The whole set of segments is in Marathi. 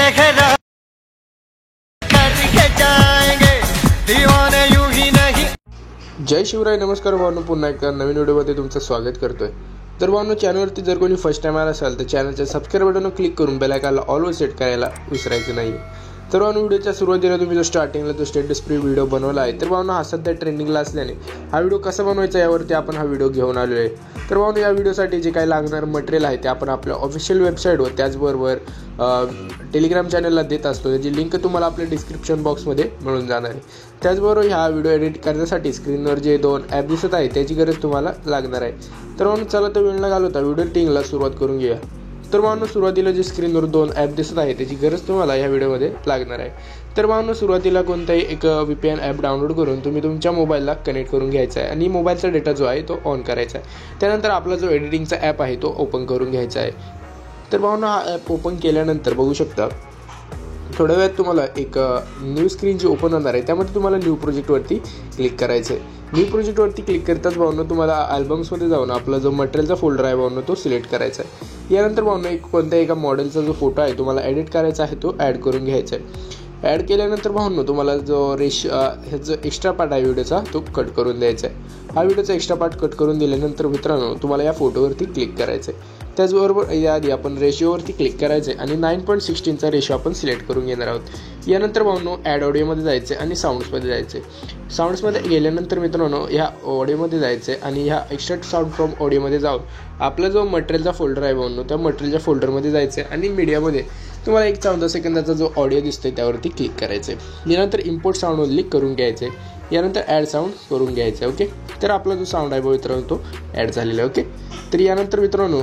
घरा करके जाएंगे दीवाने यूं ही नहीं। जय शिवराय, नमस्कार भावांनो, पुन्हा एकदा नवीन व्हिडिओमध्ये तुमचं स्वागत करतोय। तर भावांनो, चॅनलवरती जर कोणी फर्स्ट टाइम आला असाल तर चॅनलच्या सबस्क्राइब बटनवर क्लिक करून बेल आयकॉनला ऑलवर सेट करायला विसरायचं नाही। तर भावांनो, व्हिडिओच्या सुरुवातीला तुम्ही जो स्टार्टिंगला जो स्टेटस प्री व्हिडिओ बनवला आहे, तर भावांनो हा सध्या ट्रेंडिंगला असल्याने हा व्हिडिओ कसा बनवायचा यावरती आपण हा व्हिडिओ घेऊन आलेलो आहे। तर भावांनो, या व्हिडिओसाठी जे काही लागणारं मटेरियल आहे ते आपण आपल्या ऑफिशियल वेबसाईटवर त्याचबरोबर टेलिग्राम चॅनलला देत असतो, त्याची लिंक तुम्हाला आपल्या डिस्क्रिप्शन बॉक्समध्ये मिळून जाणार आहे। त्याचबरोबर हा व्हिडिओ एडिट करण्यासाठी स्क्रीनवर जे 2 ॲप दिसत आहे त्याची गरज तुम्हाला लागणार आहे। तर भावांनो, चला तर वेळ न घालवता व्हिडिओ टिंगला सुरुवात करून घेऊया। तर भावांनो, सुरुवातीला जे स्क्रीनवर 2 ॲप दिसत आहे त्याची गरज तुम्हाला या व्हिडिओमध्ये लागणार आहे। तर भावांनो, सुरुवातीला कोणताही एक VPN ॲप डाउनलोड करून तुम्ही तुमच्या मोबाईलला कनेक्ट करून घ्यायचा आहे आणि मोबाईलचा डेटा जो आहे तो ऑन करायचा आहे। त्यानंतर आपला जो एडिटिंगचा ॲप आहे तो ओपन करून घ्यायचा आहे। तर भावांनो, हा ॲप ओपन केल्यानंतर बघू शकता थोड्या वेळात तुम्हाला एक न्यू स्क्रीन जी ओपन होणार आहे त्यामध्ये तुम्हाला न्यू प्रोजेक्टवरती क्लिक करायचं आहे। न्यू प्रोजेक्टवरती क्लिक करताच भावांनो तुम्हाला अल्बम्समध्ये जाऊन आपला जो मटेरियलचा फोल्डर आहे भावांनो तो सिलेक्ट करायचा आहे। यानंतर भावांनो कोणत्याही एका मॉडेलचा जो फोटो आहे तुम्हाला एडिट करायचा आहे तो ॲड करून घ्यायचा आहे। ॲड केल्यानंतर भावांनो तुम्हाला जो ह्याचा एक्स्ट्रा पार्ट आहे व्हिडिओचा तो कट करून द्यायचा आहे। हा व्हिडिओचा एक्स्ट्रा पार्ट कट करून दिल्यानंतर मित्रांनो तुम्हाला या फोटोवरती क्लिक करायचं आहे। त्याचबरोबर याआधी आपण रेशिओवरती क्लिक करायचं आहे आणि 9.16चा रेशिओ आपण सिलेक्ट करून घेणार आहोत। यानंतर भावांनो ॲड ऑडिओमध्ये जायचं आहे आणि साऊंड्समध्ये जायचं आहे। साऊंड्समध्ये गेल्यानंतर मित्रांनो ह्या ऑडिओमध्ये जायचं आहे आणि ह्या एक्स्ट्रॅक्ट साऊंड फ्रॉम ऑडिओमध्ये जाऊन आपला जो मटेरियलचा फोल्डर आहे भावांनो त्या मटेरियलच्या फोल्डरमध्ये जायचं आहे आणि मीडियामध्ये तुम्हाला एक 14 सेकंदाचा जो ऑडिओ दिसतोय त्यावरती क्लिक करायचं आहे। यानंतर इम्पोर्ट साऊंड ओनली करून घ्यायचं आहे। यानंतर ॲड साऊंड करून घ्यायचं आहे। ओके, तर आपला जो साऊंड आहे मित्रांनो तो ॲड झालेला आहे। ओके, तर यानंतर मित्रांनो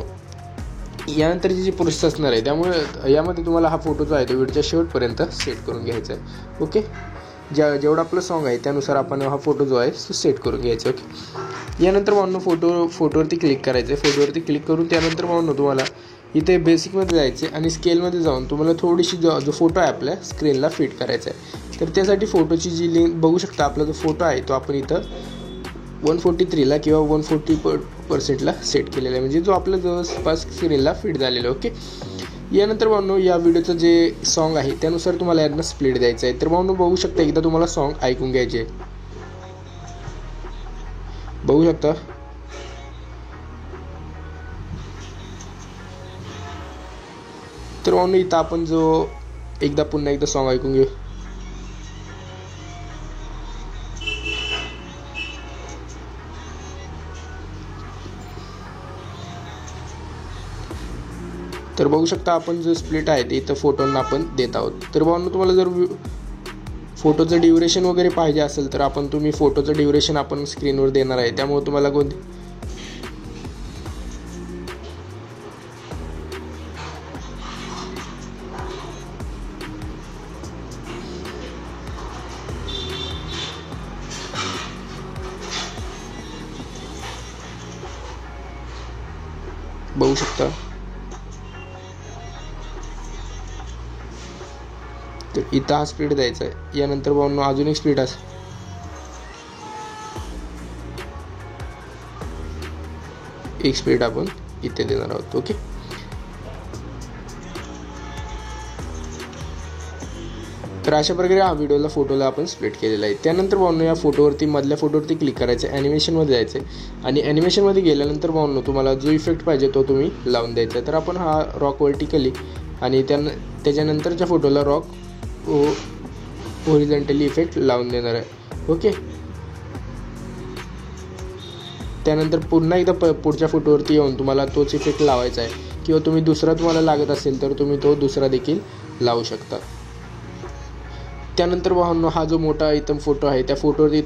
यानंतरची जी प्रोसेस असणार आहे त्यामुळे यामध्ये तुम्हाला हा फोटो जो आहे तो व्हिडिओच्या शेवटपर्यंत सेट करून घ्यायचा आहे। ओके, जेवढं आपलं सॉन्ग आहे त्यानुसार आपण हा फोटो जो आहे तो सेट करून घ्यायचा आहे। ओके, यानंतर भावांनो फोटोवरती क्लिक करायचं आहे। फोटोवरती क्लिक करून त्यानंतर भावांनो तुम्हाला इथे बेसिकमध्ये जायचे आणि स्केलमध्ये जाऊन तुम्हाला थोडीशी जो फोटो आहे आपल्या स्क्रीनला फिट करायचा आहे। तर त्यासाठी फोटोची जी लिंक बघू शकता, आपला जो फोटो आहे तो आपण इथं 143ला किंवा 140%ला सेट केलेला आहे, म्हणजे जो आपल्या जवळपास स्क्रीनला फिट झालेला आहे। ओके, यानंतर भावांनो या व्हिडिओचं जे सॉन्ग आहे त्यानुसार तुम्हाला यांना स्प्लिट द्यायचं आहे। तर भावांनो बघू शकता, एकदा तुम्हाला सॉन्ग ऐकून घ्यायचे आहे। बघू शकता तर भावांनो इथं आपण जो पुन्हा एकदा सॉन्ग ऐकून घेऊ। तर बघू शकता आपण जो स्प्लिट आहे ते इथं फोटोंना आपण देत आहोत। तर भावांनो तुम्हाला जर फोटोचं ड्युरेशन वगैरे पाहिजे असेल तर तुम्ही फोटोचं ड्युरेशन आपण स्क्रीनवर देणार आहे, त्यामुळे तुम्हाला बघू शकता तर इथं हा स्पीड द्यायचा आहे। यानंतर भावांनो अजून एक स्पीड एक स्पीड आपण इथे देणार आहोत। ओके, तर अशा प्रकारे हा व्हिडिओला फोटोला आपण स्प्लिट केलेला आहे। त्यानंतर भावांनो या फोटोवरती मधल्या फोटोवरती क्लिक करायचं आहे, ॲनिमेशनमध्ये जायचं आहे आणि ॲनिमेशनमध्ये गेल्यानंतर भावांनो तुम्हाला जो इफेक्ट पाहिजे तो तुम्ही लावून द्यायचा आहे। तर आपण हा रॉक व्हर्टिकली आणि त्याच्यानंतरच्या फोटोला रॉक हॉरिझॉन्टली इफेक्ट लावून देणार आहे। ओके, त्यानंतर पुन्हा एकदा पुढच्या फोटोवरती येऊन तुम्हाला तोच इफेक्ट लावायचा आहे किंवा तुम्ही दुसरा तुम्हाला लागत असेल तर तुम्ही तो दुसरा देखील लावू शकता। त्यानंतर भावांनो हा जो मोठा इथं फोटो आहे त्या फोटोवरती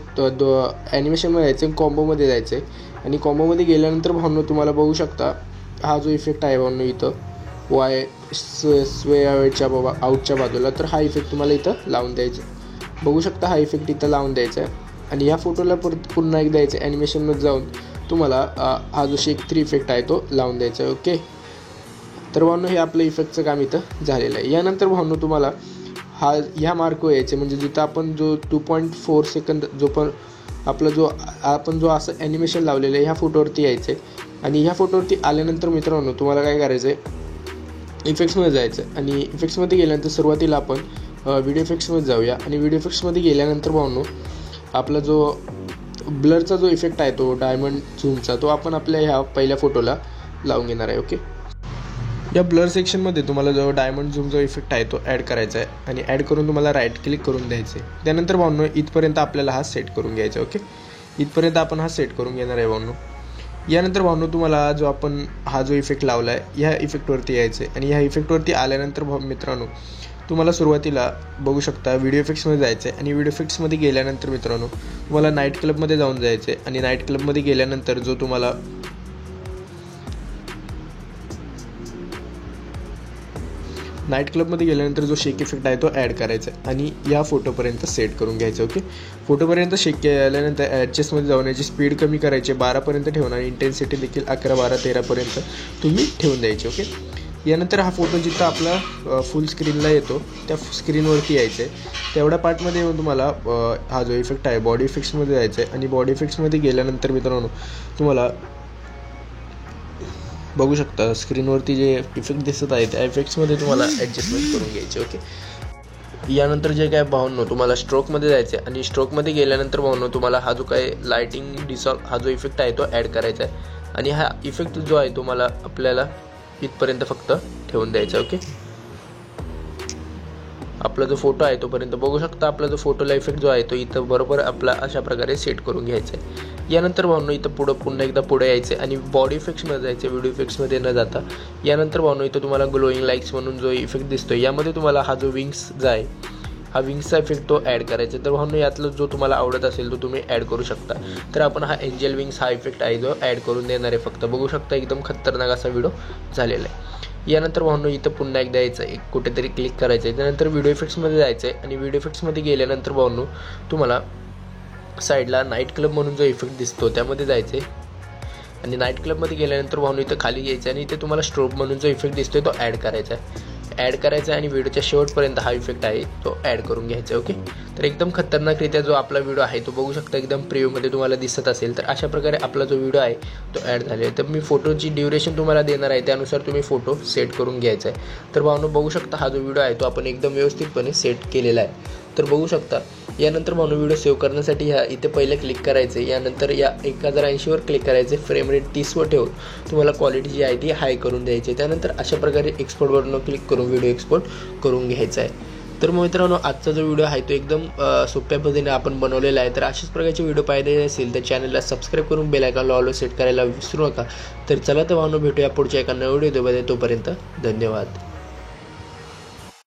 ॲनिमेशनमध्ये जायचं, कॉम्बोमध्ये जायचं आहे आणि कॉम्बोमध्ये गेल्यानंतर भावांनो तुम्हाला बघू शकता हा जो इफेक्ट आहे भावांनो इथं स्वे आउटच्या बाजूला, तर हा इफेक्ट तुम्हाला इथं लावून द्यायचा। बघू शकता हा इफेक्ट इथं लावून द्यायचा आहे आणि या फोटोला पुन्हा एकदा यायचं ॲनिमेशनमध्ये जाऊन तुम्हाला हा जो शेक 3 इफेक्ट आहे तो लावून द्यायचा आहे। ओके, तर भावांनो हे आपलं इफेक्टचं काम इथं झालेलं आहे। यानंतर भावांनो तुम्हाला ह्या मार्कवर यायचे, म्हणजे जिथं आपण जो 2.4 सेकंद आपण जो असं ॲनिमेशन लावलेलं आहे ह्या फोटोवरती यायचं आहे आणि ह्या फोटोवरती आल्यानंतर मित्रांनो तुम्हाला काय करायचं आहे, इफेक्ट्समध्ये जायचं आहे आणि इफेक्ट्समध्ये गेल्यानंतर सुरुवातीला आपण व्हिडिओ इफेक्ट्समध्ये जाऊया आणि व्हिडिओ इफेक्ट्समध्ये गेल्यानंतर भावनो आपला जो ब्लरचा जो इफेक्ट आहे तो डायमंड झूमचा तो आपण आपल्या ह्या पहिल्या फोटोला लावून घेणार आहे. ओके, या ब्लर सेक्शनमध्ये तुम्हाला जो डायमंड झूम जो इफेक्ट आहे तो ॲड करायचा आहे आणि ॲड करून तुम्हाला राईट क्लिक करून द्यायचं आहे. त्यानंतर भावनो इथपर्यंत आपल्याला हा सेट करून घ्यायचा. ओके, इथपर्यंत आपण हा सेट करून घेणार आहे भावनो. यानंतर भावनो तुम्हाला जो आपण हा जो इफेक्ट लावला आहे ह्या इफेक्टवरती यायचं आहे आणि ह्या इफेक्टवरती आल्यानंतर मित्रांनो तुम्हाला सुरुवातीला बघू शकता व्हिडिओ इफेक्ट्समध्ये जायचं आहे आणि व्हिडिओ इफेक्ट्समध्ये गेल्यानंतर मित्रांनो तुम्हाला नाईट क्लबमध्ये जाऊन जायचं आहे आणि नाईट क्लबमध्ये गेल्यानंतर जो तुम्हाला नाईट क्लबमध्ये गेल्यानंतर जो शेक इफेक्ट आहे तो ॲड करायचा आहे आणि या फोटोपर्यंत सेट करून घ्यायचं. ओके, फोटोपर्यंत शेक केल्यानंतर ॲडजस्टमध्ये जाऊन याची स्पीड कमी करायची, 12पर्यंत ठेवणार आणि इंटेन्सिटी देखील 11, 12, 13पर्यंत तुम्ही ठेवून द्यायची. ओके, यानंतर हा फोटो जिथं आपला फुल स्क्रीनला येतो त्या स्क्रीनवरती यायचं आहे. तेवढ्या पार्टमध्ये येऊन तुम्हाला हा जो इफेक्ट आहे बॉडी इफेक्ट्समध्ये जायचं आहे आणि बॉडी इफेक्ट्समध्ये गेल्यानंतर मित्रांनो तुम्हाला बघू शकता स्क्रीनवरती जे इफेक्ट दिसत आहे त्या इफेक्ट्समध्ये तुम्हाला ॲडजस्टमेंट करून घ्यायचे. ओके, यानंतर जे काय भावनो तुम्हाला स्ट्रोकमध्ये जायचं आहे आणि स्ट्रोकमध्ये गेल्यानंतर भावनो तुम्हाला हा जो काय लायटिंग डिसॉल्व हा जो इफेक्ट आहे तो ॲड करायचा आहे आणि हा इफेक्ट जो आहे तुम्हाला आपल्याला इथपर्यंत फक्त ठेवून द्यायचा. ओके, आपला जो फोटो आहे तोपर्यंत बघू शकता आपला जो फोटोला इफेक्ट जो आहे तो इथं बरोबर आपला अशा प्रकारे सेट करून घ्यायचा आहे. यानंतर भावनो इथं पुन्हा एकदा पुढे यायचे आणि बॉडी इफेक्ट्समध्ये जायचे, व्हिडिओ इफेक्ट्समध्ये न जाता. यानंतर भावनो इथं तुम्हाला ग्लोईंग लाईक्स म्हणून जो इफेक्ट दिसतो यामध्ये तुम्हाला हा जो विंग्स जो आहे हा विंग्सचा इफेक्ट तो ॲड करायचा. तर भावनो यातलं जो तुम्हाला आवडत असेल तो तुम्ही ॲड करू शकता. तर आपण हा एंजल विंग्स हा इफेक्ट आहे जो ॲड करून देणार आहे. फक्त बघू शकता एकदम खतरनाक असा व्हिडिओ झालेला आहे. यानंतर भावनो इथं पुन्हा एकदा यायचं आहे, कुठेतरी क्लिक करायचं आहे. त्यानंतर व्हिडिओ इफेक्ट्समध्ये जायचं आहे आणि व्हिडिओ इफेक्ट्समध्ये गेल्यानंतर भावनो तुम्हाला साईडला नाईट क्लब म्हणून जो इफेक्ट दिसतो त्यामध्ये जायचं आहे आणि नाईट क्लबमध्ये गेल्यानंतर भावनो इथं खाली यायचं आणि इथे तुम्हाला स्ट्रोब म्हणून जो इफेक्ट दिसतोय तो ॲड करायचा आहे आणि व्हिडिओच्या शेवटपर्यंत हा इफेक्ट आहे तो ॲड करून घ्यायचा आहे. ओके, तर एकदम खतरनाकरित्या जो आपला व्हिडिओ आहे तो बघू शकता एकदम प्रिव्ह्यूमध्ये तुम्हाला दिसत असेल. तर अशा प्रकारे आपला जो व्हिडिओ आहे तो ॲड झालेला आहे. तर मी फोटोची ड्युरेशन तुम्हाला देणार आहे त्यानुसार तुम्ही फोटो सेट करून घ्यायचा आहे. तर भावनो बघू शकता हा जो व्हिडिओ आहे तो आपण एकदम व्यवस्थितपणे सेट केलेला आहे. तर बघू शकता यानंतर भावनो व्हिडिओ सेव्ह करण्यासाठी ह्या इथे पहिले क्लिक करायचे, यानंतर या 1080वर क्लिक करायचे, फ्रेम रेट 30वर ठेवून तुम्हाला क्वालिटी जी आहे ती हाय करून द्यायची. त्यानंतर अशा प्रकारे एक्सपोर्टवरून क्लिक करून व्हिडिओ एक्सपोर्ट करून घ्यायचा आहे. तर मित्रांनो आजचा जो व्हिडिओ आहे तो एकदम सोप्या पद्धतीने आपण बनवलेला आहे. तर अशाच प्रकारचे व्हिडिओ पाहिजे असेल तर चॅनलला सबस्क्राईब करून बेल आयकॉनला ऑल सेट करायला विसरू नका. तर चला तर भावनो भेटूया पुढच्या एका नव्या व्हिडिओमध्ये. तोपर्यंत धन्यवाद.